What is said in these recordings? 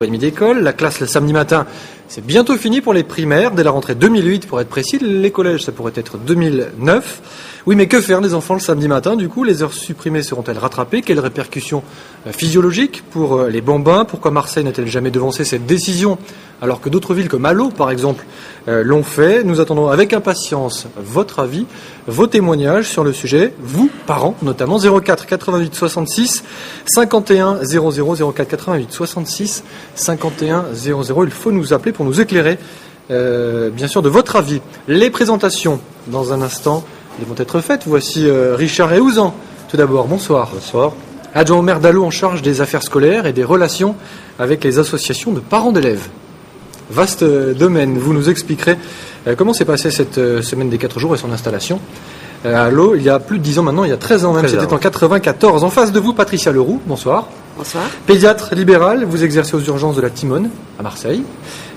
Demi d'école, la classe le samedi matin, c'est bientôt fini pour les primaires, dès la rentrée 2008 pour être précis, les collèges ça pourrait être 2009. Oui, mais que faire les enfants le samedi matin? Du coup, les heures supprimées seront-elles rattrapées? Quelles répercussions physiologiques pour les bambins? Pourquoi Marseille n'a-t-elle jamais devancé cette décision alors que d'autres villes comme Allo, par exemple, l'ont fait? Nous attendons avec impatience votre avis, vos témoignages sur le sujet, vous, parents notamment, 04 88 66 51 00, 04 88 66 51 00. Il faut nous appeler pour nous éclairer, bien sûr, de votre avis. Les présentations, dans un instant, elles vont être faites. Voici Richard Eouzan. Tout d'abord, bonsoir. Bonsoir. Adjoint au maire d'Allo en charge des affaires scolaires et des relations avec les associations de parents d'élèves. Vaste domaine. Vous nous expliquerez comment s'est passée cette semaine des 4 jours et son installation à Allo. Il y a plus de 10 ans maintenant, il y a 13 ans même, c'était en 94. En face de vous, Patricia Leroux. Bonsoir. Bonsoir. Pédiatre libéral, vous exercez aux urgences de la Timone à Marseille.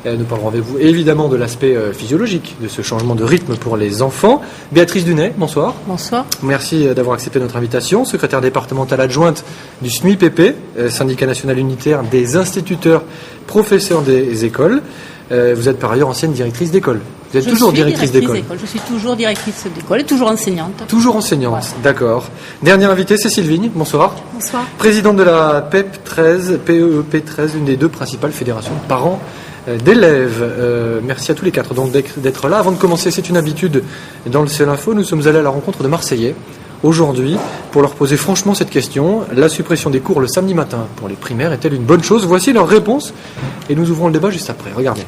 Nous parlerons avec vous évidemment de l'aspect physiologique de ce changement de rythme pour les enfants. Béatrice Dunet, bonsoir. Bonsoir. Merci d'avoir accepté notre invitation. Secrétaire départementale adjointe du SMUIPP, syndicat national unitaire des instituteurs, professeurs des écoles. Vous êtes par ailleurs ancienne directrice d'école. Vous êtes toujours directrice d'école. Je suis toujours directrice d'école et toujours enseignante. Toujours enseignante, ouais. D'accord. Dernière invitée, Cécile Vigne, bonsoir. Bonsoir. Présidente de la PEP 13, PEP 13, une des deux principales fédérations de parents d'élèves. Merci à tous les quatre donc d'être là. Avant de commencer, c'est une habitude dans le Ciel Info, nous sommes allés à la rencontre de Marseillais aujourd'hui pour leur poser franchement cette question. La suppression des cours le samedi matin pour les primaires est-elle une bonne chose? Voici leur réponse et nous ouvrons le débat juste après. Regardez.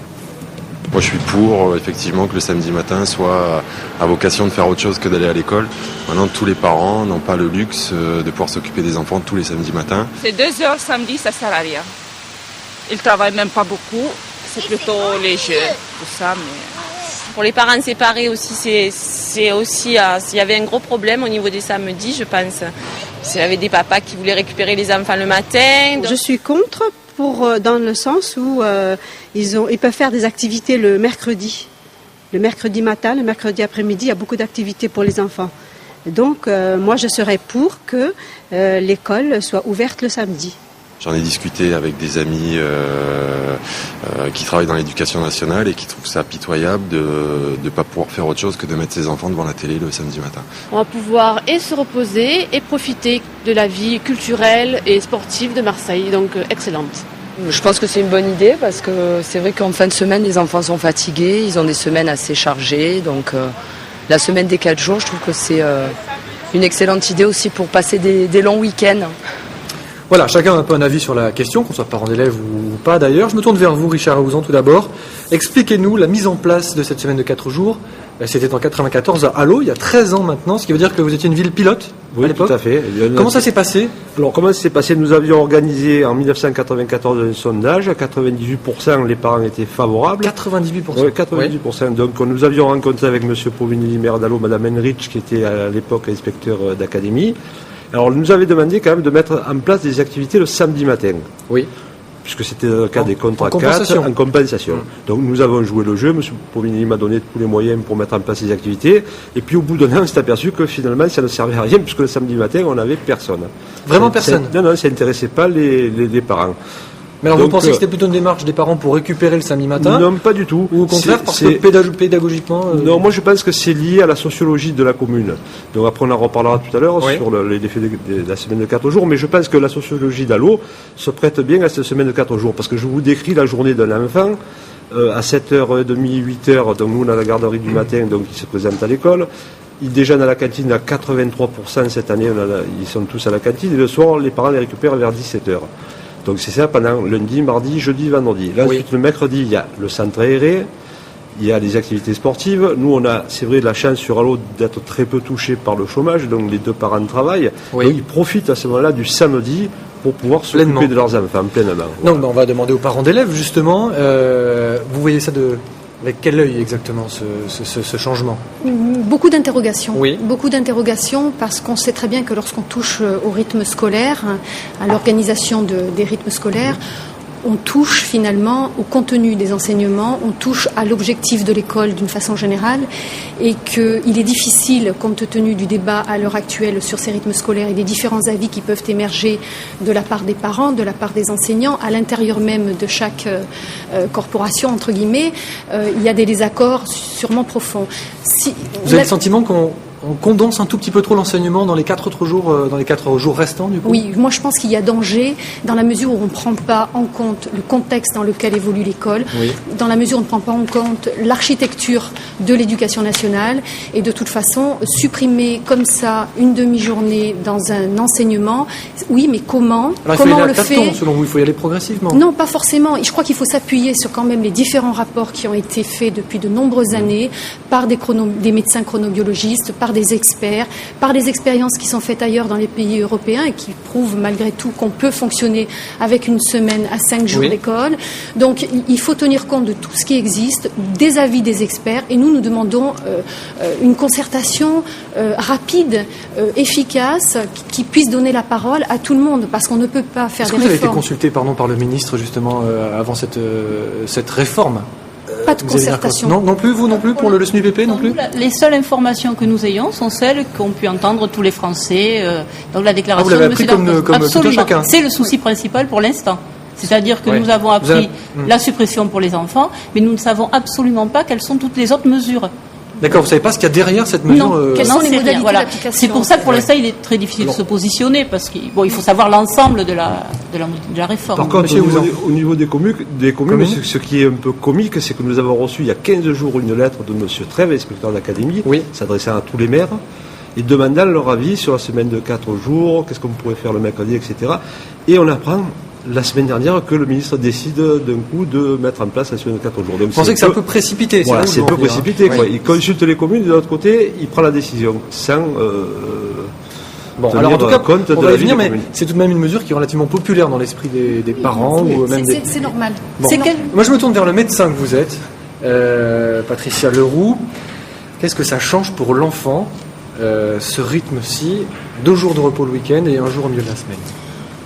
Moi je suis pour effectivement que le samedi matin soit à vocation de faire autre chose que d'aller à l'école. Maintenant tous les parents n'ont pas le luxe de pouvoir s'occuper des enfants tous les samedis matins. C'est 2 heures samedi, ça sert à rien. Ils travaillent même pas beaucoup, c'est plutôt léger, tout ça. Mais... Pour les parents séparés aussi, c'est aussi, s'il y avait un gros problème au niveau des samedis, je pense. S'il y avait des papas qui voulaient récupérer les enfants le matin. Je suis contre. Dans le sens où ils peuvent faire des activités le mercredi matin, le mercredi après-midi, il y a beaucoup d'activités pour les enfants. Donc moi je serais pour que l'école soit ouverte le samedi. J'en ai discuté avec des amis qui travaillent dans l'éducation nationale et qui trouvent ça pitoyable de ne pas pouvoir faire autre chose que de mettre ses enfants devant la télé le samedi matin. On va pouvoir et se reposer et profiter de la vie culturelle et sportive de Marseille, donc excellente. Je pense que c'est une bonne idée parce que c'est vrai qu'en fin de semaine, les enfants sont fatigués, ils ont des semaines assez chargées, donc la semaine des 4 jours, je trouve que c'est une excellente idée aussi pour passer des longs week-ends. Voilà, chacun a un peu un avis sur la question, qu'on soit parent d'élève ou pas d'ailleurs. Je me tourne vers vous, Richard Eouzan, tout d'abord. Expliquez-nous la mise en place de cette semaine de 4 jours. C'était en 94 à Allo, il y a 13 ans maintenant, ce qui veut dire que vous étiez une ville pilote à l'époque. Oui, tout à fait. Comment ça s'est passé? Alors, comment ça s'est passé? Nous avions organisé en 1994 un sondage. À 98%, les parents étaient favorables. 98%? Oui, 98%. Oui. Donc, nous avions rencontré avec M. Povinelli, maire d'Allo, Mme Henrich, qui était à l'époque inspecteur d'académie. Alors, on nous avait demandé quand même de mettre en place des activités le samedi matin. Oui. Puisque c'était le cas des contrats 4 en compensation. Donc, nous avons joué le jeu. M. Povinelli m'a donné tous les moyens pour mettre en place ces activités. Et puis, au bout d'un an, on s'est aperçu que finalement, ça ne servait à rien, puisque le samedi matin, on n'avait personne. Vraiment personne? Non, ça n'intéressait pas les parents. Mais alors, vous pensez que c'était plutôt une démarche des parents pour récérer le samedi matin? Non, pas du tout. Ou au contraire, parce que pédagogiquement... Non, moi je pense que c'est lié à la sociologie de la commune. Donc après on en reparlera tout à l'heure sur les effets de la semaine de 4 jours, mais je pense que la sociologie d'Allo se prête bien à cette semaine de 4 jours, parce que je vous décris la journée d'un enfant, à 7h30, 8h, donc nous on a la garderie du matin, donc il se présente à l'école. Ils déjeunent à la cantine à 83% cette année, ils sont tous à la cantine, et le soir les parents les récupèrent vers 17h. Donc c'est ça pendant lundi, mardi, jeudi, vendredi. Là, ensuite, le mercredi, il y a le centre aéré, il y a les activités sportives. Nous, on a, c'est vrai, la chance sur Allo d'être très peu touchés par le chômage, donc les deux parents travaillent. Oui. Donc ils profitent à ce moment-là du samedi pour pouvoir s'occuper de leurs enfants pleinement. Voilà. Donc on va demander aux parents d'élèves, justement, vous voyez ça avec quel œil exactement ce changement? Beaucoup d'interrogations. Oui. Beaucoup d'interrogations parce qu'on sait très bien que lorsqu'on touche au rythme scolaire, à l'organisation des rythmes scolaires, on touche finalement au contenu des enseignements, on touche à l'objectif de l'école d'une façon générale, et qu'il est difficile, compte tenu du débat à l'heure actuelle sur ces rythmes scolaires et des différents avis qui peuvent émerger de la part des parents, de la part des enseignants, à l'intérieur même de chaque corporation, entre guillemets, il y a des désaccords sûrement profonds. Vous avez le sentiment qu'on condense un tout petit peu trop l'enseignement dans les 4 autres jours, dans les 4 jours restants, du coup? Oui, moi je pense qu'il y a danger dans la mesure où on ne prend pas en compte le contexte dans lequel évolue l'école, dans la mesure où on ne prend pas en compte l'architecture de l'éducation nationale, et de toute façon, supprimer comme ça une demi-journée dans un enseignement, oui, mais comment? Alors, comment on le fait? Selon vous, il faut y aller progressivement? Non, pas forcément. Je crois qu'il faut s'appuyer sur quand même les différents rapports qui ont été faits depuis de nombreuses années par des médecins chronobiologistes, par des experts, par des expériences qui sont faites ailleurs dans les pays européens et qui prouvent malgré tout qu'on peut fonctionner avec une semaine à 5 jours d'école. Donc il faut tenir compte de tout ce qui existe, des avis des experts, et nous demandons une concertation rapide, efficace, qui puisse donner la parole à tout le monde, parce qu'on ne peut pas faire des réformes. Est-ce que vous avez été consulté par le ministre justement avant cette réforme? Pas de concertation. Non plus, vous non plus, pour le SNUPP non plus? Les seules informations que nous ayons sont celles qu'ont pu entendre tous les Français. Donc la déclaration vous l'avez appris comme tout un chacun. C'est le souci principal pour l'instant. C'est-à-dire que nous avons appris la suppression pour les enfants, mais nous ne savons absolument pas quelles sont toutes les autres mesures. D'accord, vous ne savez pas ce qu'il y a derrière cette mesure? Non, quelles sont les modalités d'application? C'est pour ça que pour l'instant il est très difficile de se positionner, parce qu'il faut savoir l'ensemble de la réforme. Par contre, au niveau des communes, ce qui est un peu comique, c'est que nous avons reçu il y a 15 jours une lettre de M. Trèves, inspecteur d'académie, s'adressant à tous les maires, et demandant leur avis sur la semaine de 4 jours, qu'est-ce qu'on pourrait faire le mercredi, etc. Et on apprend la semaine dernière que le ministre décide d'un coup de mettre en place la semaine de 4 jours. Donc, vous pensez que c'est un peu précipité? Voilà, c'est un peu précipité. Quoi. Il consulte les communes, de l'autre côté, il prend la décision sans alors en tout cas, compte on de va la y venir, mais commune. c'est tout de même une mesure qui est relativement populaire dans l'esprit des parents. Ou même c'est normal. Bon. Moi, je me tourne vers le médecin que vous êtes, Patricia Leroux. Qu'est-ce que ça change pour l'enfant, ce rythme-ci, 2 jours de repos le week-end et 1 jour au milieu de la semaine?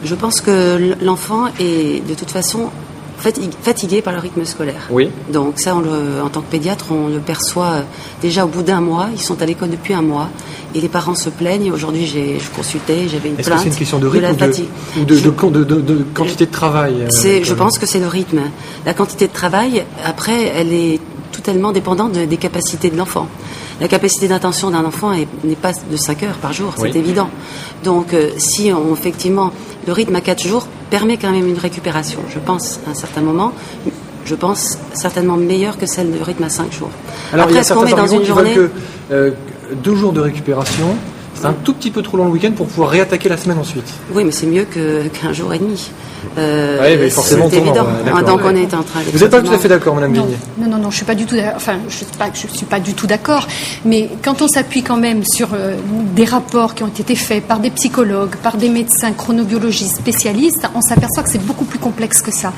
Je pense que l'enfant est de toute façon fatigué par le rythme scolaire. Oui. Donc ça, en tant que pédiatre, on le perçoit déjà au bout d'1 mois. Ils sont à l'école depuis 1 mois et les parents se plaignent. Aujourd'hui, je consultais, j'avais une plainte. Est-ce que c'est une question de rythme la fatigue ou de quantité de travail? Je pense que c'est le rythme. La quantité de travail, après, elle est totalement dépendante des capacités de l'enfant. La capacité d'attention d'un enfant n'est pas de 5 heures par jour, c'est évident. Donc, si effectivement, le rythme à 4 jours permet quand même une récupération, je pense, à un certain moment, je pense certainement meilleure que celle de rythme à 5 jours. Alors, après, est-ce qu'on met dans une journée... que 2 jours de récupération, c'est un tout petit peu trop long le week-end pour pouvoir réattaquer la semaine ensuite. Oui, mais c'est mieux qu'un jour et demi. Mais forcément, c'est évident. Donc on est en train. Vous n'êtes pas tout à fait d'accord, Madame Vignier? Non, je suis pas du tout. Je suis pas du tout d'accord. Mais quand on s'appuie quand même sur des rapports qui ont été faits par des psychologues, par des médecins chronobiologistes spécialistes, on s'aperçoit que c'est beaucoup plus complexe que ça.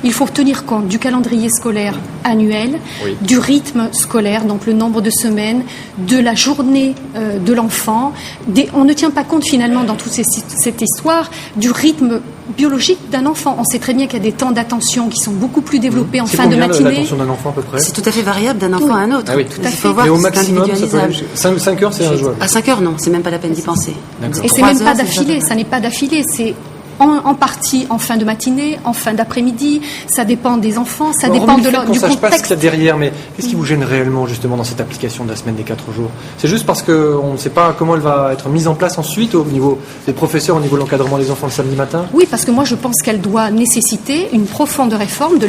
Il faut tenir compte du calendrier scolaire annuel, du rythme scolaire, donc le nombre de semaines, de la journée de l'enfant. On ne tient pas compte finalement dans toute cette histoire du rythme biologique d'un enfant. On sait très bien qu'il y a des temps d'attention qui sont beaucoup plus développés en fin de matinée. C'est l'attention d'un enfant à peu près? C'est tout à fait variable d'un enfant à un autre. Ah oui. Il faut voir mais au que maximum, c'est individualisable. 5 heures, c'est injouable. À 5 heures, non, c'est même pas la peine d'y penser. Et c'est même pas d'affilée, ça n'est pas d'affilée, c'est en partie en fin de matinée, en fin d'après-midi, ça dépend des enfants, ça dépend du contexte. On ne sache pas ce qu'il y a derrière, mais qu'est-ce qui vous gêne réellement justement dans cette application de la semaine des 4 jours? C'est juste parce qu'on ne sait pas comment elle va être mise en place ensuite au niveau des professeurs, au niveau de l'encadrement des enfants le samedi matin? Oui, parce que moi je pense qu'elle doit nécessiter une profonde réforme de